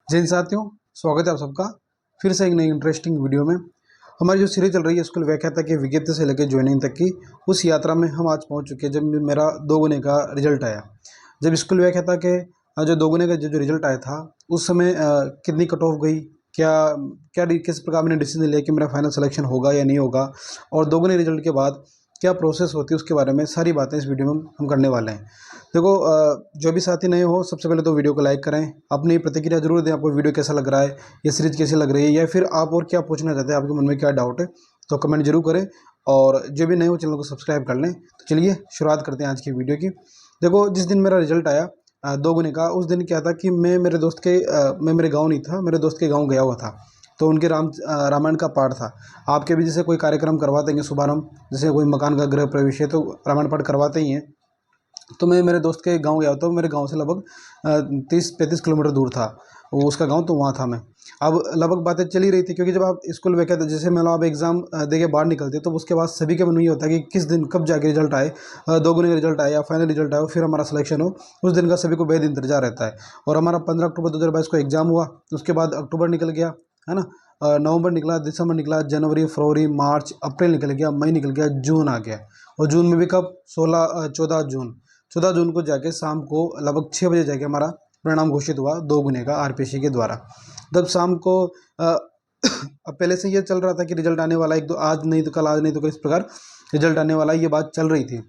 जय हिंद साथियों, स्वागत है आप सबका फिर से एक नई इंटरेस्टिंग वीडियो में। हमारी जो सीरीज चल रही है स्कूल व्याख्याता की विज्ञप्ति से लेकर ज्वाइनिंग तक की, उस यात्रा में हम आज पहुंच चुके हैं जब मेरा 2 गुने का रिजल्ट आया। जब स्कूल व्याख्याता के जो 2 गुने का जो रिजल्ट आया था उस समय कितनी कट ऑफ गई, क्या क्या किस प्रकार मैंने डिसीजन लिया कि मेरा फाइनल सिलेक्शन होगा या नहीं होगा, और 2 गुने रिजल्ट के बाद क्या प्रोसेस होती है उसके बारे में सारी बातें इस वीडियो में हम करने वाले हैं। देखो, जो भी साथी नए हो सबसे पहले तो वीडियो को लाइक करें, अपनी प्रतिक्रिया जरूर दें, आपको वीडियो कैसा लग रहा है, ये सीरीज कैसी लग रही है, या फिर आप और क्या पूछना चाहते हैं, आपके मन में क्या डाउट है तो कमेंट जरूर करें। और जो भी नए हो चैनल को सब्सक्राइब कर लें। तो चलिए शुरुआत करते हैं आज की वीडियो की। देखो, जिस दिन मेरा रिजल्ट आया 2 गुने का, उस दिन क्या था कि मैं मेरे गाँव नहीं था, मेरे दोस्त के गाँव गया हुआ था। तो उनके रामायण का पाठ था। आपके भी जैसे कोई कार्यक्रम करवाते हैं शुभारंभ, जैसे कोई मकान का गृह प्रवेश है तो रामायण पाठ करवाते ही हैं। तो मैं मेरे दोस्त के गांव गया, तो मेरे गांव से लगभग 30-35 किलोमीटर दूर था वो उसका गांव, तो वहाँ था मैं। अब लगभग बातें चली रही थी, क्योंकि जब आप स्कूल में कहते जैसे मान लो आप एग्जाम दे के बाहर निकलते तो उसके बाद सभी के मन में ये होता है कि किस दिन कब जाके रिजल्ट आए, 2 गुने का रिजल्ट आए या फाइनल रिजल्ट आए, फिर हमारा सिलेक्शन हो। उस दिन का सभी को बेहद इंतजार रहता है। और हमारा 15 अक्टूबर 2022 को एग्जाम हुआ, उसके बाद अक्टूबर निकल गया, है ना, नवंबर निकला, दिसंबर निकला, जनवरी, फरवरी, मार्च, अप्रैल निकल गया, मई निकल गया, जून आ गया। और जून में भी कब, 14 जून को जाके शाम को लगभग 6 बजे जाके हमारा परिणाम घोषित हुआ 2 गुने का आरपीएससी के द्वारा। तब शाम को अब पहले से ये चल रहा था कि रिजल्ट आने वाला, एक दो आज नहीं तो कल, आज नहीं तो कल, इस प्रकार रिजल्ट आने वाला, ये बात चल रही थी।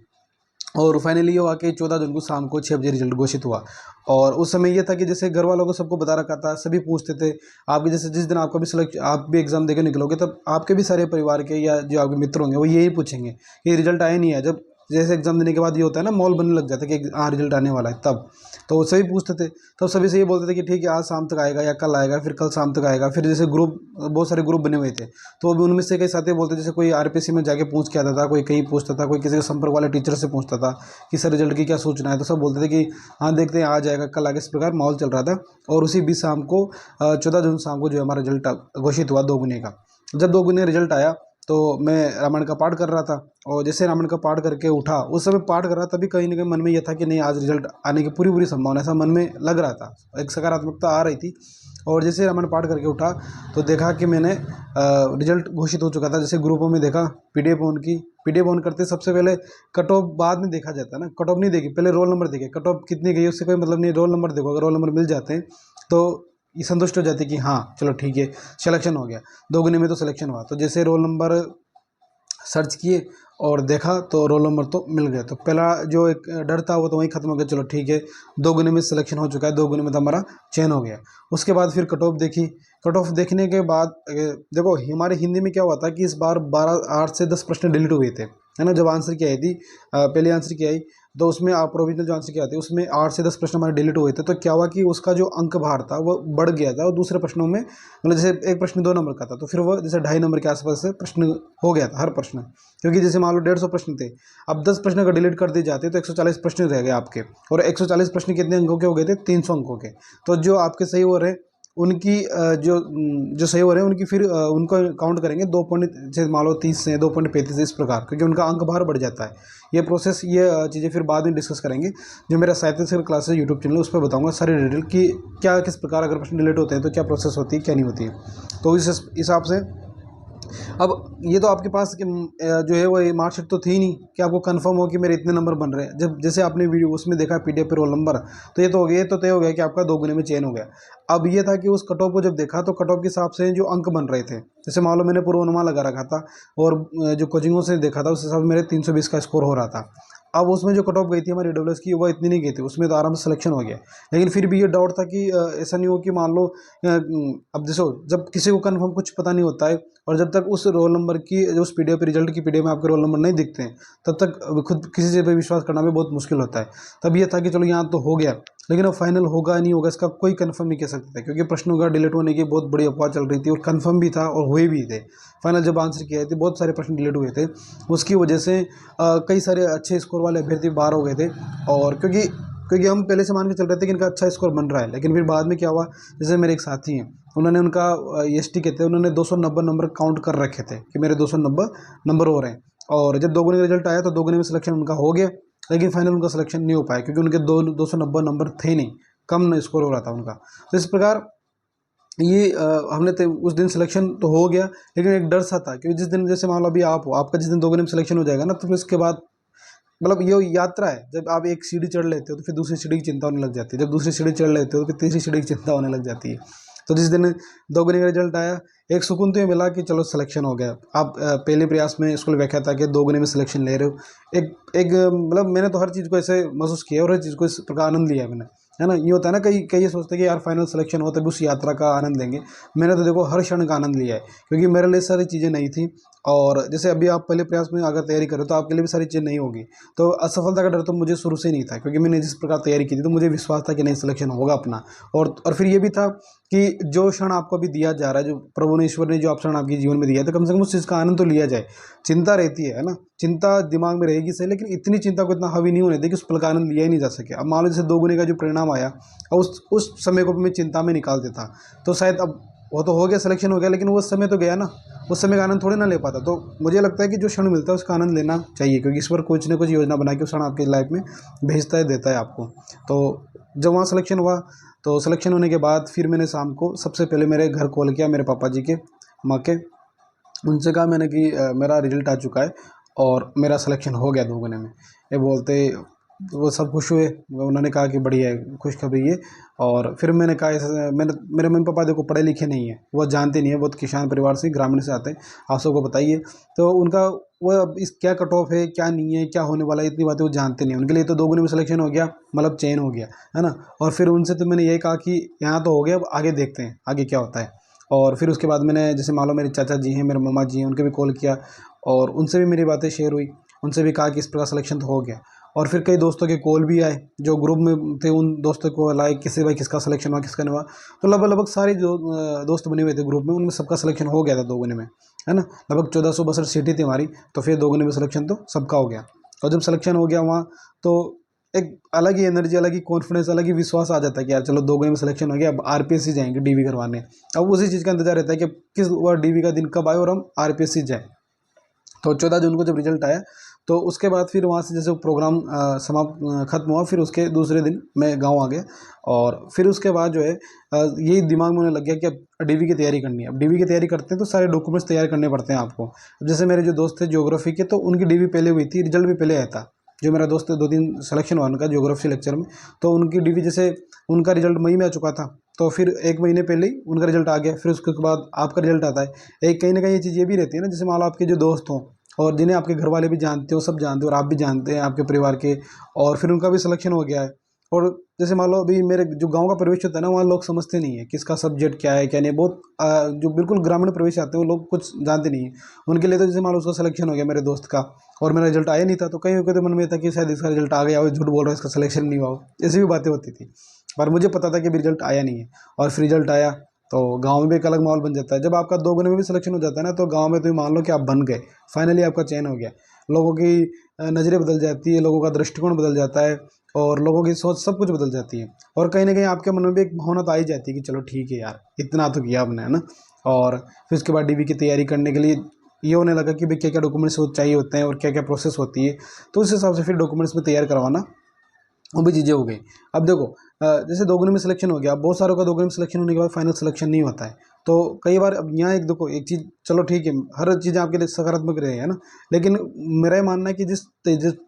और फाइनली ये हुआ कि 14 जून को शाम को 6 बजे रिजल्ट घोषित हुआ। और उस समय ये था कि जैसे घर वालों को सबको बता रखा था, सभी पूछते थे आपके, जैसे जिस दिन आपका भी आप भी एग्जाम देकर निकलोगे तब आपके भी सारे परिवार के या जो आपके मित्र होंगे वो यही पूछेंगे कि रिजल्ट आया नहीं है। जब जैसे एग्जाम देने के बाद ये होता है ना, मॉल बनने लग जाता है कि हाँ रिजल्ट आने वाला है, तब तो वो सभी पूछते थे। तब सभी से ये बोलते थे कि ठीक है आज शाम तक आएगा या कल आएगा, फिर कल शाम तक आएगा। फिर जैसे ग्रुप, बहुत सारे ग्रुप बने हुए थे, तो अभी उनमें से कई साथी बोलते, जैसे कोई आरपीएससी में जाके पूछ के आता था, कोई कहीं पूछता था, कोई किसी के संपर्क वाले टीचर से पूछता था कि सर रिजल्ट की क्या सूचना है, तो सब बोलते थे कि हाँ देखते हैं आ जाएगा, कल आगे, इस प्रकार माहौल चल रहा था। और उसी बीच शाम को 14 जून शाम को जो हमारा रिजल्ट घोषित हुआ 2 गुने का। जब 2 गुने रिजल्ट आया तो मैं रामायण का पाठ कर रहा था, और जैसे रामायण का पाठ करके उठा, उस समय पाठ कर रहा तभी कहीं ना कहीं मन में यह था कि नहीं आज रिजल्ट आने की पूरी पूरी संभावना, ऐसा मन में लग रहा था, एक सकारात्मकता आ रही थी। और जैसे रामायण पाठ करके उठा तो देखा कि मैंने रिजल्ट घोषित हो चुका था। जैसे ग्रुपों में देखा, पीडीएफ ऑन करते सबसे पहले कट ऑफ बाद में देखा जाता है ना, कट ऑफ नहीं देखी, पहले रोल नंबर देखे, कट ऑफ कितनी गई उससे कोई मतलब नहीं, रोल नंबर देखो, अगर रोल नंबर मिल जाते हैं तो ये संतुष्ट हो जाते कि हाँ चलो ठीक है सिलेक्शन हो गया, 2 गुने में तो सिलेक्शन हुआ। तो जैसे रोल नंबर सर्च किए और देखा तो रोल नंबर तो मिल गया, तो पहला जो एक डर था वो तो वहीं खत्म हो गया, चलो ठीक है 2 गुने में सिलेक्शन हो चुका है, 2 गुने में तो हमारा चयन हो गया। उसके बाद फिर कट ऑफ देखी, कट ऑफ देखने के बाद देखो हमारे हिंदी में क्या हुआ था कि इस बार 8 से 10 प्रश्न डिलीट हुए थे, है ना। जब आंसर की आई थी, पहले आंसर की आई, तो उसमें आप प्रोविजनल जो आंसर की आती है उसमें 8 से 10 प्रश्न हमारे डिलीट हुए थे। तो क्या हुआ कि उसका जो अंक भार था वो बढ़ गया था, और दूसरे प्रश्नों में मतलब जैसे एक प्रश्न 2 नंबर का था तो फिर वो जैसे 2.5 नंबर के आसपास से प्रश्न हो गया था हर प्रश्न, क्योंकि जैसे मान लो 150 प्रश्न थे, अब 10 प्रश्न अगर डिलीट कर दिए जाते तो 140 प्रश्न रह गए आपके, और 140 प्रश्न कितने अंकों के हो गए थे, 300 अंकों के। तो जो आपके सही हो रहे उनकी जो सही हो रहे हैं उनकी फिर उनको काउंट करेंगे 2 पॉइंट से, मान लो 30 से 2.35 इस प्रकार, क्योंकि उनका अंक भार बढ़ जाता है। ये प्रोसेस, ये चीज़ें फिर बाद में डिस्कस करेंगे। जो मेरा साहित्य से क्लासेस यूट्यूब चैनल है उस पर बताऊंगा सारी डिटेल कि क्या किस प्रकार अगर प्रश्न डिलीट होते हैं तो क्या प्रोसेस होती है क्या नहीं होती है। तो इस हिसाब से अब ये तो आपके पास जो है वो मार्कशीट तो थी नहीं कि आपको कंफर्म हो कि मेरे इतने नंबर बन रहे हैं। जब जैसे आपने वीडियो उसमें देखा पीडीएफ पे रोल नंबर, तो ये तो हो गया, ये तो तय हो गया कि आपका 2 गुने में चयन हो गया। अब ये था कि उस कट ऑफ को जब देखा तो कट ऑफ के हिसाब से जो अंक बन रहे थे, जैसे मान लो मैंने पूर्वानुमान लगा रखा था और जो कोचिंगों से देखा था उस हिसाब से मेरे 320 का स्कोर हो रहा था। अब उसमें जो कट ऑफ गई थी हमारी डब्ल्यूएस की वो इतनी नहीं गई थी, उसमें तो आराम से सिलेक्शन हो गया। लेकिन फिर भी ये डाउट था कि ऐसा नहीं हो कि मान लो अब देखो जब किसी को कन्फर्म कुछ पता नहीं होता है, और जब तक उस रोल नंबर की जो उस पीडीएफ रिजल्ट की पीडीएफ में आपके रोल नंबर नहीं दिखते हैं तब तक खुद किसी चीज़ पर विश्वास करना भी बहुत मुश्किल होता है। तब ये था कि चलो यहाँ तो हो गया, लेकिन अब फाइनल होगा नहीं होगा इसका कोई कंफर्म नहीं कह सकते थे, क्योंकि प्रश्नों का डिलीट होने की बहुत बड़ी अफवाह चल रही थी, और कंफर्म भी था और हुए भी थे। फाइनल जब आंसर किए थे बहुत सारे प्रश्न डिलीट हुए थे, उसकी वजह से कई सारे अच्छे स्कोर वाले अभ्यर्थी बाहर हो गए थे। और क्योंकि हम पहले से मान के चल रहे थे कि इनका अच्छा स्कोर बन रहा है, लेकिन फिर बाद में क्या हुआ, जैसे मेरे एक साथी हैं उन्होंने उनका एसटी कहते हैं, उन्होंने 290 नंबर काउंट कर रखे थे कि मेरे 290 नंबर हो रहे हैं। और जब 2 गुने का रिजल्ट आया तो 2 गुने में सिलेक्शन उनका हो गया, लेकिन फाइनल उनका सिलेक्शन नहीं हो पाया क्योंकि उनके 290 नंबर थे नहीं, कम स्कोर हो रहा था उनका। तो इस प्रकार ये हमने उस दिन सिलेक्शन तो हो गया, लेकिन एक डर सा था क्योंकि जिस दिन जैसे मान लो अभी आप हो, आपका जिस दिन 2 घंटे में सिलेक्शन हो जाएगा ना, तो फिर उसके बाद मतलब ये यात्रा है, जब आप एक सीढ़ी चढ़ लेते हो तो फिर दूसरी सीढ़ी की चिंता होने लग जाती है, जब दूसरी सीढ़ी चढ़ लेते हो तो फिर तीसरी सीढ़ी की चिंता होने लग जाती है। तो जिस दिन 2 घंटे का रिजल्ट आया, एक सुकून तो ये मिला कि चलो सिलेक्शन हो गया। आप पहले प्रयास में स्कूल व्याख्या था कि 2 घंटे में सिलेक्शन ले रहे हो। एक एक मतलब मैंने तो हर चीज़ को ऐसे महसूस किया और हर चीज़ को इस प्रकार आनंद लिया है मैंने, है ना। ये होता है ना, कई कई ये सोचते हैं कि यार फाइनल सिलेक्शन हो तभी उस यात्रा का आनंद लेंगे। मैंने तो देखो हर क्षण का आनंद लिया है, क्योंकि मेरे लिए सारी चीज़ें नई थी। और जैसे अभी आप पहले प्रयास में अगर तैयारी करो तो आपके लिए भी सारी चीज़ें नहीं होगी। तो असफलता का डर तो मुझे शुरू से ही नहीं था, क्योंकि मैंने जिस प्रकार तैयारी की थी तो मुझे विश्वास था कि नहीं सिलेक्शन होगा अपना। और फिर ये भी था कि जो क्षण आपको अभी दिया जा रहा है, जो प्रभु ने ईश्वर ने जो क्षण आपके जीवन में दिया है, तो कम से कम उस चीज़ का आनंद तो लिया जाए। चिंता रहती है ना, चिंता दिमाग में रहेगी सही, लेकिन इतनी चिंता को इतना हावी नहीं होने दे कि उस पल का आनंद लिया ही नहीं जा सके। अब मान लो जैसे 2 गुने का जो परिणाम आया, और उस समय को भी मैं चिंता में निकाल देता, तो शायद अब वो तो हो गया, सिलेक्शन हो गया, लेकिन वो समय तो गया ना, उस समय का आनंद थोड़ी ना ले पाता। तो मुझे लगता है कि जो क्षण मिलता है उसका आनंद लेना चाहिए, क्योंकि ईश्वर कुछ ना कुछ योजना बना के उस क्षण आपकी लाइफ में भेजता है, देता है आपको। तो जब वहाँ सिलेक्शन हुआ, तो सिलेक्शन होने के बाद फिर मैंने शाम को सबसे पहले मेरे घर कॉल किया, मेरे पापा जी के, माँ के। उनसे कहा मैंने कि मेरा रिजल्ट आ चुका है और मेरा सिलेक्शन हो गया 2 महीने में। ये बोलते वो सब खुश हुए, उन्होंने कहा कि बढ़िया है, खुशखबरी है। और फिर मैंने कहा ऐसे, मैंने मेरे मम्मी पापा देखो पढ़े लिखे नहीं है, वो जानते नहीं है, बहुत किसान परिवार से, ग्रामीण से आते हैं, आप सबको बताइए। तो उनका वो अब इस क्या कट ऑफ है, क्या नहीं है, क्या होने वाला है, इतनी बातें वो जानते नहीं हैं। उनके लिए तो 2 गुने में सिलेक्शन हो गया मतलब चयन हो गया, है ना। और फिर उनसे तो मैंने यही कहा कि यहाँ तो हो गया, अब आगे देखते हैं आगे क्या होता है। और फिर उसके बाद मैंने, जैसे मान लो मेरे चाचा जी हैं, मेरे मामा जी हैं, उनके भी कॉल किया और उनसे भी मेरी बातें शेयर हुई। उनसे भी कहा कि इस प्रकार सिलेक्शन तो हो गया। और फिर कई दोस्तों के कॉल भी आए जो ग्रुप में थे, उन दोस्तों को लाइक किसी भाई किसका सिलेक्शन हुआ, किसका नहीं हुआ। तो लगभग लगभग सारे जो दोस्त बने हुए थे ग्रुप में, उनमें सबका सिलेक्शन हो गया था 2 गुने में, है ना। लगभग 1462 सीटें थी हमारी, तो फिर 2 गुने में सिलेक्शन तो सबका हो गया। और जब सिलेक्शन हो गया वहाँ, तो एक अलग ही एनर्जी, अलग ही कॉन्फिडेंस, अलग ही विश्वास आ जाता है कि यार चलो 2 गुने में सिलेक्शन हो गया, अब आरपीएससी जाएंगे डीवी करवाने। अब उसी चीज़ का इंतजार रहता है कि किस बार डीवी का दिन कब आए और हम आरपीएससी जाएँ। तो 14 जून को जब रिजल्ट आया, तो उसके बाद फिर वहाँ से जैसे वो प्रोग्राम समाप्त खत्म हुआ, फिर उसके दूसरे दिन मैं गांव आ गया। और फिर उसके बाद जो है यही दिमाग में होने लग गया कि अब डीवी की तैयारी करनी है। अब डीवी की तैयारी करते हैं तो सारे डॉक्यूमेंट्स तैयार करने पड़ते हैं आपको। अब जैसे मेरे जो दोस्त थे ज्योग्राफी के, तो उनकी डीवी पहले हुई थी, रिजल्ट भी पहले आया था। जो मेरा दोस्त 2 दिन सिलेक्शन हुआ उनका ज्योग्राफी लेक्चर में, तो उनकी डीवी जैसे उनका रिजल्ट मई में आ चुका था, तो फिर 1 महीने पहले ही उनका रिजल्ट आ गया। फिर उसके बाद आपका रिजल्ट आता है। एक कहीं ना कहीं ये चीज़ ये भी रहती है ना, जैसे मान लो आपके जो दोस्त हों और जिन्हें आपके घर वाले भी जानते हो, सब जानते हो और आप भी जानते हैं आपके परिवार के, और फिर उनका भी सिलेक्शन हो गया है। और जैसे मान लो अभी मेरे जो गांव का प्रवेश होता है ना, वहाँ लोग समझते नहीं है किसका सब्जेक्ट क्या है क्या नहीं। बहुत जो बिल्कुल ग्रामीण प्रवेश आते हैं वो लोग कुछ जानते नहीं है। उनके लिए तो जैसे मान लो उसका सिलेक्शन हो गया मेरे दोस्त का, और मेरा रिजल्ट आया नहीं था, तो कहीं के तो मन में था कि शायद इसका रिजल्ट आ गया हो, झूठ बोल रहा है, इसका सिलेक्शन नहीं हुआ हो, ऐसी भी बातें होती थी। पर मुझे पता था कि अभी रिजल्ट आया नहीं है। और फिर रिजल्ट आया तो गांव में भी एक अलग माहौल बन जाता है। जब आपका 2 गुने में भी सिलेक्शन हो जाता है ना, तो गांव में तो ये मान लो कि आप बन गए, फाइनली आपका चयन हो गया। लोगों की नज़रें बदल जाती है, लोगों का दृष्टिकोण बदल जाता है, और लोगों की सोच सब कुछ बदल जाती है। और कहीं ना कहीं आपके मन में भी एक भावना तो आ ही जाती है कि चलो ठीक है यार, इतना तो किया आपने, है ना। और फिर उसके बाद डीवी की तैयारी करने के लिए ये होने लगा कि भाई क्या क्या डॉक्यूमेंट्स चाहिए होते हैं और क्या क्या प्रोसेस होती है। तो उस हिसाब से फिर डॉक्यूमेंट्स में तैयार करवाना, वो भी चीज़ें हो गई। अब देखो जैसे 2 गुने में सिलेक्शन हो गया, अब बहुत सारों का 2 गुने में सिलेक्शन होने के बाद फाइनल सिलेक्शन नहीं होता है। तो कई बार अब यहाँ एक देखो एक चीज़, चलो ठीक है, हर चीज़ें आपके लिए सकारात्मक रहे, है ना। लेकिन मेरा ये मानना है कि जिस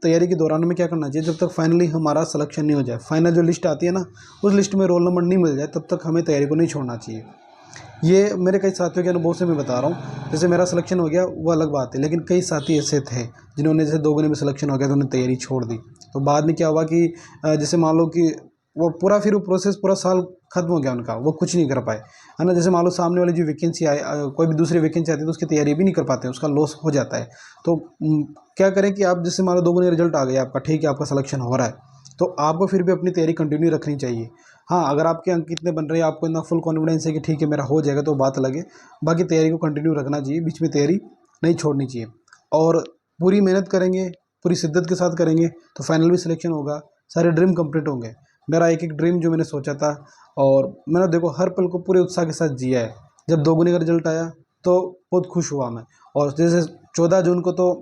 तैयारी के दौरान में क्या करना चाहिए, जब तक फाइनली हमारा सिलेक्शन नहीं हो जाए, फाइनल जो लिस्ट आती है ना, उस लिस्ट में रोल नंबर नहीं मिल जाए, तब तक हमें तैयारी को नहीं छोड़ना चाहिए। ये मेरे कई साथियों के अनुभव से मैं बता रहा हूँ। जैसे मेरा सिलेक्शन हो गया वो अलग बात है, लेकिन कई साथी ऐसे थे जिन्होंने जैसे 2 गुने में सिलेक्शन हो गया तो उन्होंने तैयारी छोड़ दी। तो बाद में क्या हुआ कि जैसे मान लो कि वो पूरा फिर वो प्रोसेस पूरा साल खत्म हो गया उनका, वो कुछ नहीं कर पाए, है ना। जैसे मान लो सामने वाली जो वैकेंसी आए, कोई भी दूसरी वैकेंसी आती है तो उसकी तैयारी भी नहीं कर पाते, उसका लॉस हो जाता है। तो क्या करें कि आप जैसे मान लो 2 गुने रिजल्ट आ गया आपका, ठीक है, आपका सिलेक्शन हो रहा है, तो आपको फिर भी अपनी तैयारी कंटिन्यू रखनी चाहिए। हाँ, अगर आपके अंक कितने बन रहे हैं, आपको इतना फुल कॉन्फिडेंस है कि ठीक है मेरा हो जाएगा, तो बात अलग है। बाकी तैयारी को कंटिन्यू रखना चाहिए, बीच में तैयारी नहीं छोड़नी चाहिए। और पूरी मेहनत करेंगे, पूरी शिद्दत के साथ करेंगे, तो फाइनल भी सिलेक्शन होगा, सारे ड्रीम कंप्लीट होंगे। मेरा एक एक ड्रीम जो मैंने सोचा था, और मैंने देखो हर पल को पूरे उत्साह के साथ जिया है। जब 2 गुने का रिजल्ट आया तो बहुत खुश हुआ मैं। और जैसे 14 जून को तो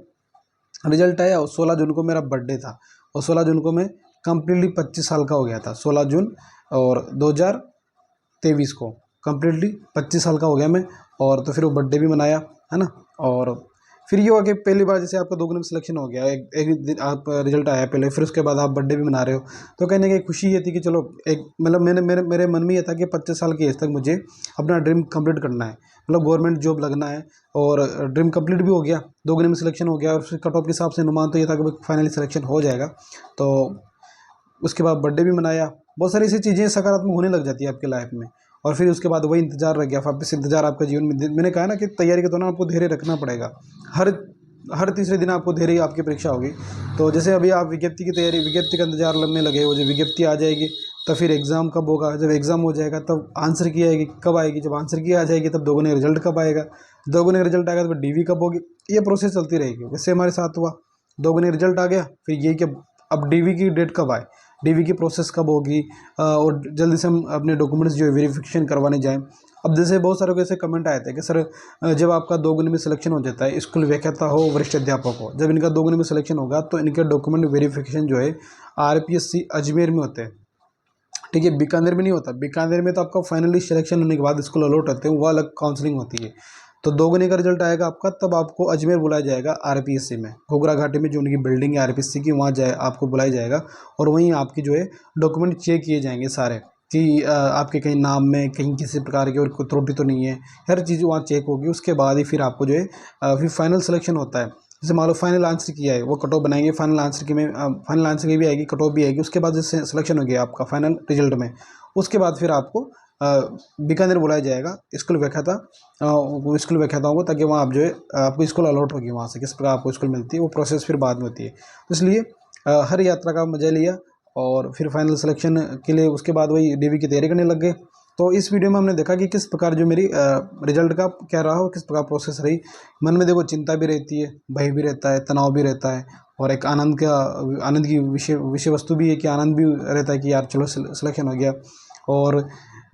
रिजल्ट आया, और 16 जून को मेरा बर्थडे था, और 16 जून को मैं कम्प्लीटली 25 साल का हो गया था, 16 जून और 2023 को। कम्प्लीटली 25 साल का हो गया मैं। और तो फिर वो बर्थडे भी मनाया, है ना। और फिर ये हुआ कि पहली बार जैसे आपका 2 गुना में सिलेक्शन हो गया, एक दिन आप रिजल्ट आया पहले, फिर उसके बाद आप बर्थडे भी मना रहे हो, तो कहने की खुशी ये थी कि चलो एक मतलब मेरे मन में ये था कि 25 साल की एज तक मुझे अपना ड्रीम कंप्लीट करना है, मतलब गवर्नमेंट जॉब लगना है। और ड्रीम कंप्लीट भी हो गया, 2 गुने में सिलेक्शन हो गया, और फिर कट ऑफ के हिसाब से अनुमान तो ये था कि फाइनली सिलेक्शन हो जाएगा। तो उसके बाद बर्थडे भी मनाया, बहुत सारी ऐसी चीज़ें सकारात्मक होने लग जाती है आपकी लाइफ में। और फिर उसके बाद वही इंतज़ार रह गया, वापस इंतज़ार आपका जीवन में। मैंने कहा ना कि तैयारी के दौरान आपको धैर्य रखना पड़ेगा। हर हर तीसरे दिन आपको धैर्य आपकी परीक्षा होगी। तो जैसे अभी आप विज्ञप्ति की तैयारी, विज्ञप्ति का इंतजार में लगे हो, जब विज्ञप्ति आ जाएगी तब फिर एग्ज़ाम कब होगा, जब एग्ज़ाम हो जाएगा तब आंसर की आएगी, कब आएगी, जब आंसर की आ जाएगी तब 2 गुने रिजल्ट कब आएगा, 2 गुने रिजल्ट आएगा तो डीवी कब होगी। ये प्रोसेस चलती रहेगी। वैसे हमारे साथ हुआ, 2 गुने रिजल्ट आ गया, फिर यही कि अब डीवी की डेट कब आए, डीवी की प्रोसेस कब होगी, और जल्दी से हम अपने डॉक्यूमेंट्स जो है वेरिफिकेशन करवाने जाएं। अब जैसे बहुत सारे को ऐसे कमेंट आए थे कि सर जब आपका 2 गुने में सिलेक्शन हो जाता है, स्कूल व्याख्याता हो, वरिष्ठ अध्यापक हो, जब इनका 2 गुने में सिलेक्शन होगा तो इनके डॉक्यूमेंट वेरिफिकेशन जो है आरपीएससी अजमेर में होते हैं, ठीक है। बीकानेर में नहीं होता। बीकानेर में तो आपका फाइनली सिलेक्शन होने के बाद स्कूल अलॉट होते हैं, वो अलग काउंसलिंग होती है। तो 2 गुने का रिजल्ट आएगा आपका, तब आपको अजमेर बुलाया जाएगा आरपीएससी में, घोघरा घाटी में जो उनकी बिल्डिंग है आरपीएससी की, वहाँ जाए आपको बुलाया जाएगा। और वहीं आपकी जो है डॉक्यूमेंट चेक किए जाएंगे सारे, कि आपके कहीं नाम में कहीं किसी प्रकार की और कोई त्रुटि तो नहीं है, हर चीज़ वहाँ चेक होगी। उसके बाद ही फिर आपको जो है फिर फाइनल सिलेक्शन होता है। जैसे मान लो फाइनल आंसर किया है, वो कट ऑफ बनाएंगे, फाइनल आंसर की में फाइनल आंसर की भी आएगी, कट ऑफ भी आएगी। उसके बाद जैसे सिलेक्शन हो गया आपका फाइनल रिजल्ट में, उसके बाद फिर आपको बीकानेर बुलाया जाएगा स्कूल व्याख्याता, स्कूल व्याख्याताओं को, ताकि वहाँ आप जो है आपको स्कूल अलॉट होगी, वहाँ से किस प्रकार आपको स्कूल मिलती है, वो प्रोसेस फिर बाद में होती है। तो इसलिए हर यात्रा का मजा लिया, और फिर फाइनल सिलेक्शन के लिए उसके बाद वही डीवी की तैयारी करने लग गए। तो इस वीडियो में हमने देखा कि किस प्रकार जो मेरी रिजल्ट का क्या रहा और किस प्रकार प्रोसेस रही। मन में देखो चिंता भी रहती है, भय भी रहता है, तनाव भी रहता है, और एक आनंद की विषय वस्तु भी है कि आनंद भी रहता है कि यार चलो सिलेक्शन हो गया। और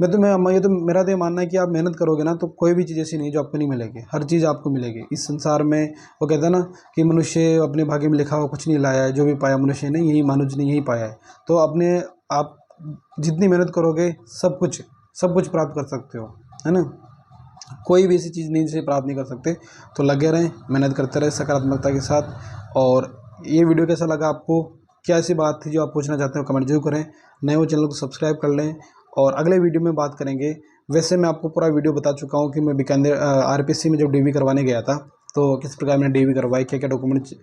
मेरा तो ये मानना है कि आप मेहनत करोगे ना, तो कोई भी चीज़ ऐसी नहीं जो आपको नहीं मिलेगी, हर चीज़ आपको मिलेगी इस संसार में। वो कहता है ना कि मनुष्य अपने भाग्य में लिखा हुआ कुछ नहीं लाया है, जो भी पाया मनुष्य ने यही मानुष ने यही पाया है। तो आप जितनी मेहनत करोगे सब कुछ प्राप्त कर सकते हो, है ना। कोई भी ऐसी चीज़ नहीं जिसे प्राप्त नहीं कर सकते। तो लगे रहें, मेहनत करते रहें सकारात्मकता के साथ। और ये वीडियो कैसा लगा आपको, क्या ऐसी बात थी जो आप पूछना चाहते हो, कमेंट जरूर करें। नए हो चैनल को सब्सक्राइब कर लें, और अगले वीडियो में बात करेंगे। वैसे मैं आपको पूरा वीडियो बता चुका हूँ कि मैं बीकानेर आरपीएससी में जब डीवी करवाने गया था, तो किस प्रकार मैंने डीवी करवाई, क्या क्या डॉक्यूमेंट्स,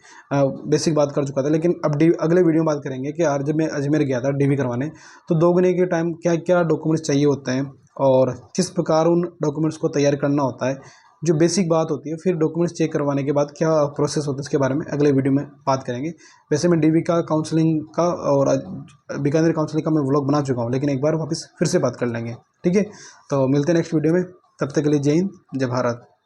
बेसिक बात कर चुका था। लेकिन अब अगले वीडियो में बात करेंगे कि यार जब मैं अजमेर गया था डीवी करवाने, तो 2 गुने के टाइम क्या क्या डॉक्यूमेंट्स चाहिए होते हैं, और किस प्रकार उन डॉक्यूमेंट्स को तैयार करना होता है, जो बेसिक बात होती है। फिर डॉक्यूमेंट्स चेक करवाने के बाद क्या प्रोसेस होता है, इसके बारे में अगले वीडियो में बात करेंगे। वैसे मैं डीवी का काउंसलिंग का और बीकानेर काउंसलिंग का मैं व्लॉग बना चुका हूँ, लेकिन एक बार वापस फिर से बात कर लेंगे, ठीक है। तो मिलते हैं नेक्स्ट वीडियो में, तब तक के लिए जय हिंद, जय भारत।